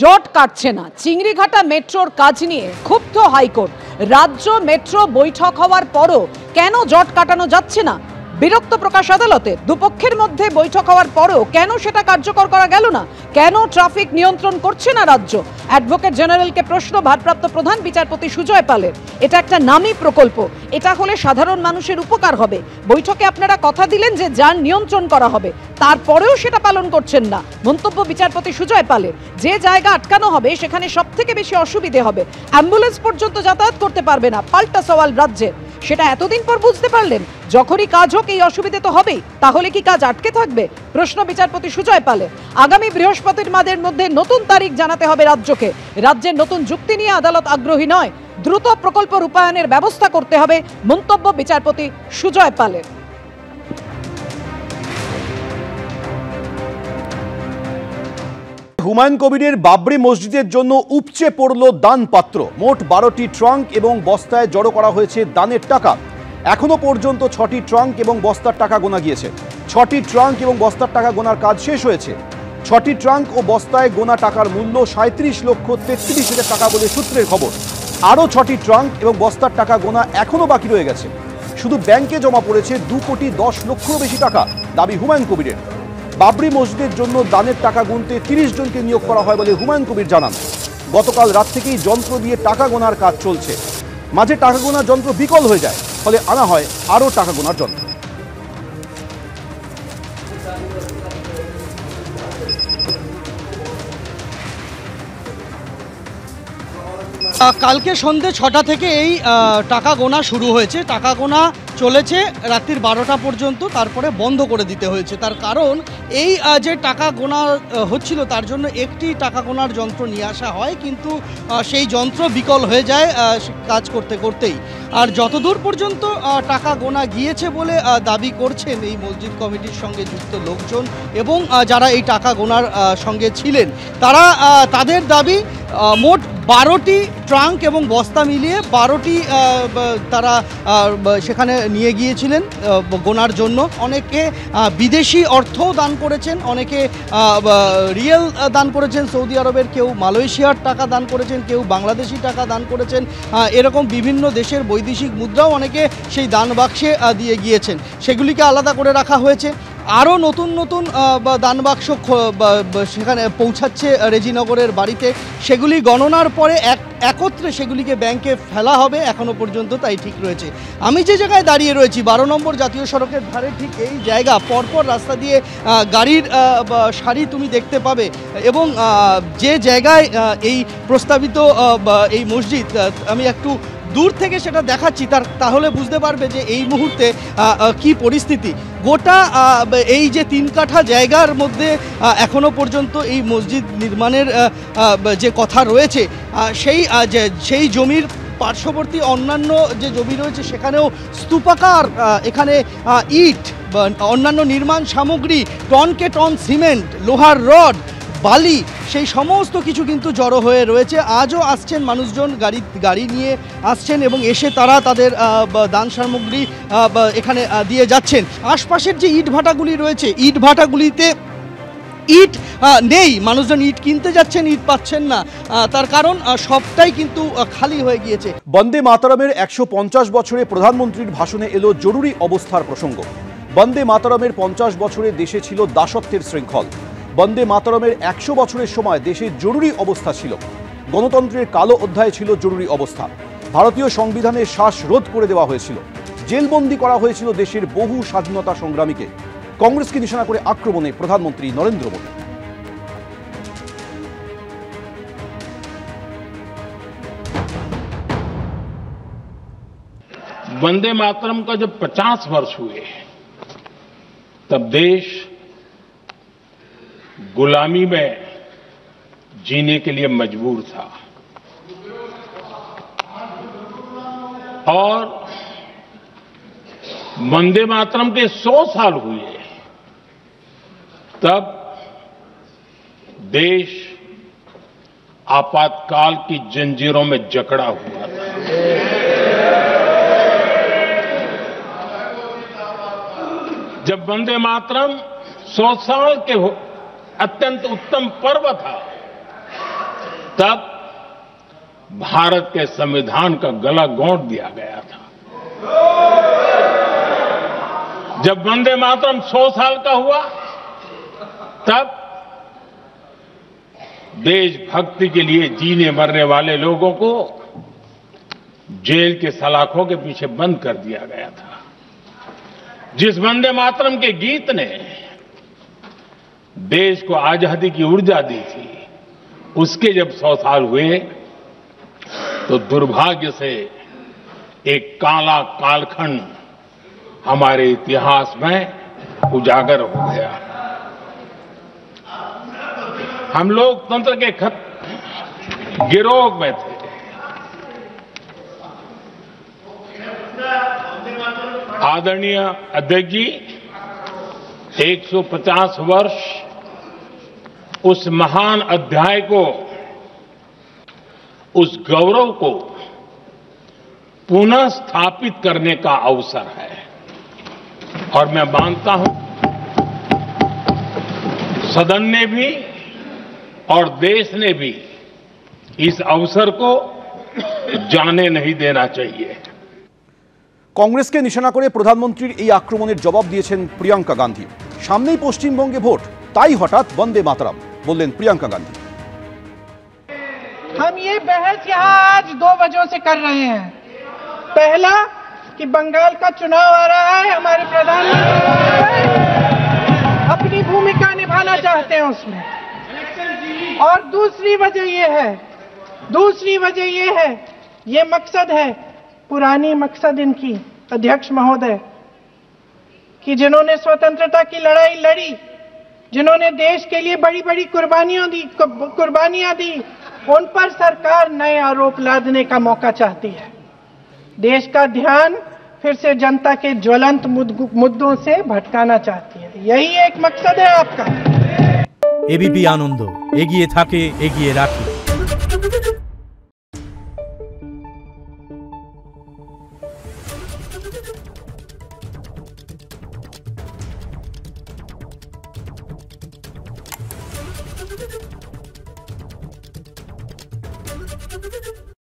জট কাটছে না। চিংড়িঘাটা মেট্রোর কাজ নিয়ে ক্ষুব্ধ হাইকোর্ট। রাজ্য মেট্রো বৈঠক হওয়ার পরও কেন জট কাটানো যাচ্ছে না, বিরক্ত প্রকাশ আদালতে। দুপক্ষের মধ্যে বৈঠক হওয়ার পরও কেন সেটা কার্যকর করা গেল না? কেন ট্রাফিক নিয়ন্ত্রণ করছে না রাজ্য? অ্যাডভোকেট জেনারেলকে প্রশ্ন ভারপ্রাপ্ত প্রধান বিচারপতি সুজয় পালের। এটা একটা নামী প্রকল্প, এটা হলে সাধারণ মানুষের উপকার হবে। বৈঠকে আপনারা কথা দিলেন যে যান নিয়ন্ত্রণ করা হবে, তারপরেও সেটা পালন করছেন না। মন্তব্য বিচারপতি সুজয় পালের। যে জায়গা আটকানো হবে সেখানে সব থেকে বেশি অসুবিধে হবে, অ্যাম্বুলেন্স পর্যন্ত যাতায়াত করতে পারবে না। পাল্টা সওয়াল রাজ্যের, সেটা এতদিন পর বুঝতে পারলেন? যখনই কাজ হোক এই অসুবিধে তো হবেই, তাহলে কি কাজ আটকে থাকবে? প্রশ্ন বিচারপতি সুজয় পালের। আগামী বৃহস্পতিবার মধ্যে নতুন তারিখ জানাতে হবে রাজ্যকে। রাজ্যের নতুন যুক্তি নিয়ে আদালত আগ্রহী নয়, দ্রুত প্রকল্প রূপায়ণের ব্যবস্থা করতে হবে, মন্তব্য বিচারপতি সুজয় পালের। হুমায়ুন কবিরের বাবরি মসজিদের জন্য উপচে পড়ল দান পাত্র। মোট 12টি ট্রাঙ্ক এবং বস্তায় জড়ো করা হয়েছে দানের টাকা। এখনো পর্যন্ত 6টি ট্রাঙ্ক এবং বস্তার টাকা গোনা গিয়েছে। 6টি ট্রাঙ্ক এবং বস্তার টাকা গোনার কাজ শেষ হয়েছে। 6টি ট্রাঙ্ক ও বস্তায় গোনা টাকার মূল্য 37,33,000 টাকা বলে সূত্রের খবর। আরও 6টি ট্রাঙ্ক এবং বস্তার টাকা গোনা এখনো বাকি রয়ে গেছে। শুধু ব্যাংকে জমা পড়েছে 2,10,00,000 বেশি টাকা, দাবি হুমায়ুন কবিরের। বাবরি মসজিদের জন্য দানের টাকা গুনতে 30 জনকে নিয়োগ করা হয় বলে হুমায়ুন কবির জানান। গতকাল রাত থেকেই যন্ত্র দিয়ে টাকা গোনার কাজ চলছে। মাঝে টাকা গোনার যন্ত্র বিকল হয়ে যায়, ফলে আনা হয় আরও টাকা গোনার যন্ত্র। কালকে সন্ধ্যে 6টা থেকে এই টাকা গোনা শুরু হয়েছে। টাকা গোনা চলেছে রাত্রির 12টা পর্যন্ত, তারপরে বন্ধ করে দিতে হয়েছে। তার কারণ এই যে টাকা গোনা হচ্ছিল তার জন্য একটি টাকা গোনার যন্ত্র নিয়ে আসা হয়, কিন্তু সেই যন্ত্র বিকল হয়ে যায় কাজ করতে করতেই। আর যতদূর পর্যন্ত টাকা গোনা গিয়েছে বলে দাবি করছেন এই মসজিদ কমিটির সঙ্গে যুক্ত লোকজন এবং যারা এই টাকা গোনার সঙ্গে ছিলেন, তারা তাদের দাবি মোট 12টি ট্রাঙ্ক এবং বস্তা মিলিয়ে 12টি তারা সেখানে নিয়ে গিয়েছিলেন গোনার জন্য। অনেকে বিদেশি অর্থও দান করেছেন, অনেকে রিয়েল দান করেছেন সৌদি আরবের, কেউ মালয়েশিয়ার টাকা দান করেছেন, কেউ বাংলাদেশি টাকা দান করেছেন। এরকম বিভিন্ন দেশের বৈদেশিক মুদ্রাও অনেকে সেই দান বাক্সে দিয়ে গিয়েছেন, সেগুলিকে আলাদা করে রাখা হয়েছে। আরও নতুন নতুন দান বাক্স সেখানে পৌঁছাচ্ছে রেজিনগরের বাড়িতে। সেগুলি গণনার পরে একত্রে সেগুলিকে ব্যাংকে ফেলা হবে, এখনও পর্যন্ত তাই ঠিক রয়েছে। আমি যে জায়গায় দাঁড়িয়ে রয়েছি 12 নম্বর জাতীয় সড়কের ধারে, ঠিক এই জায়গা পরপর রাস্তা দিয়ে গাড়ির সারি তুমি দেখতে পাবে। এবং যে জায়গায় এই প্রস্তাবিত এই মসজিদ, আমি একটু দূর থেকে সেটা দেখাচ্ছি, তাহলে বুঝতে পারবে যে এই মুহূর্তে কি পরিস্থিতি। গোটা এই যে 3 কাঠা জায়গার মধ্যে এখনো পর্যন্ত এই মসজিদ নির্মাণের যে কথা রয়েছে, সেই জমির পার্শ্ববর্তী অন্যান্য যে জমি রয়েছে সেখানেও স্তূপাকার, এখানে ইট, অন্যান্য নির্মাণ সামগ্রী, টনকে টন সিমেন্ট, লোহার রড, বালি, সেই সমস্ত কিছু কিন্তু জড়ো হয়ে রয়েছে। আজও আসছেন মানুষজন, গাড়ি নিয়ে আসছেন এবং এসে তারা তাদের দান সামগ্রী এখানে দিয়ে যাচ্ছেন। আশপাশের যে ইট ভাটাগুলি রয়েছে, ইট ভাটাগুলিতে ইট নেই, মানুষজন ইট কিনতে যাচ্ছেন, ইট পাচ্ছেন না। তার কারণ সবটাই কিন্তু খালি হয়ে গিয়েছে। বন্দে মাতরমের 150 বছরে প্রধানমন্ত্রীর ভাষণে এলো জরুরি অবস্থার প্রসঙ্গ। বন্দে মাতরমের 50 বছরে দেশে ছিল দাসত্বের শৃঙ্খল। বন্দে মাতরমের 100 বছরের সময় দেশে জরুরি অবস্থা ছিল। গণতন্ত্রের কালো অধ্যায় ছিল জরুরি অবস্থা। ভারতীয় সংবিধানে শ্বাসরোধ করে দেওয়া হয়েছিল। জেলবন্দি করা হয়েছিল দেশের বহু স্বাধীনতা সংগ্রামীকে। কংগ্রেসকে নিশানা করে আক্রমণে প্রধানমন্ত্রী নরেন্দ্র মোদী। वंदे मातरम का जब 50 वर्ष हुए, तब देश गुलामी में जीने के लिए मजबूर था। और वंदे मातरम के 100 साल हुए, तब देश आपातकाल की जंजीरों में जकड़ा हुआ था। जब वंदे मातरम 100 साल के अत्यंत उत्तम पर्व था, तब भारत के संविधान का गला घोंट दिया गया था। जब वंदे मातरम 100 साल का हुआ, तब देशभक्ति के लिए जीने मरने वाले लोगों को जेल के सलाखों के पीछे बंद कर दिया गया था। जिस वंदे मातरम के गीत ने देश को आजादी की ऊर्जा दी थी, उसके जब 100 साल हुए तो दुर्भाग्य से एक काला कालखंड हमारे इतिहास में उजागर हो गया। हम लोकतंत्र के गिरोह में थे। आदरणीय अध्यक्ष जी, 150 वर्ष उस महान अध्याय को, उस गौरव को पुनः स्थापित करने का अवसर है। और मैं मानता हूं सदन ने भी और देश ने भी इस अवसर को जाने नहीं देना चाहिए। কংগ্রেসকে নিশানা করে প্রধানমন্ত্রীর এই আক্রমণের জবাব দিয়েছেন প্রিয়াঙ্কা গান্ধী। সামনেই পশ্চিমবঙ্গে ভোট, তাই হঠাৎ বন্দে মাতরম বললেন প্রিয়াঙ্কা গান্ধী। हम ये बहस यहाँ आज 2 वजहों से कर रहे हैं। पहला कि बंगाल का चुनाव आ रहा है, हमारे प्रधानमंत्री अपनी भूमिका निभाना चाहते हैं उसमें। और दूसरी वजह ये है, ये मकसद है, पुरानी मकसद इनकी अध्यक्ष महोदय, कि जिन्होंने स्वतंत्रता की लड़ाई लड़ी, जिन्होंने देश के लिए बड़ी बड़ी कुर्बानियां दी, उन पर सरकार नए आरोप लादने का मौका चाहती है। देश का ध्यान फिर से जनता के ज्वलंत मुद्दों से भटकाना चाहती है। यही एक मकसद है आपका। एबीपी आनंद एगिए थाके एगिए राखे। Thank you.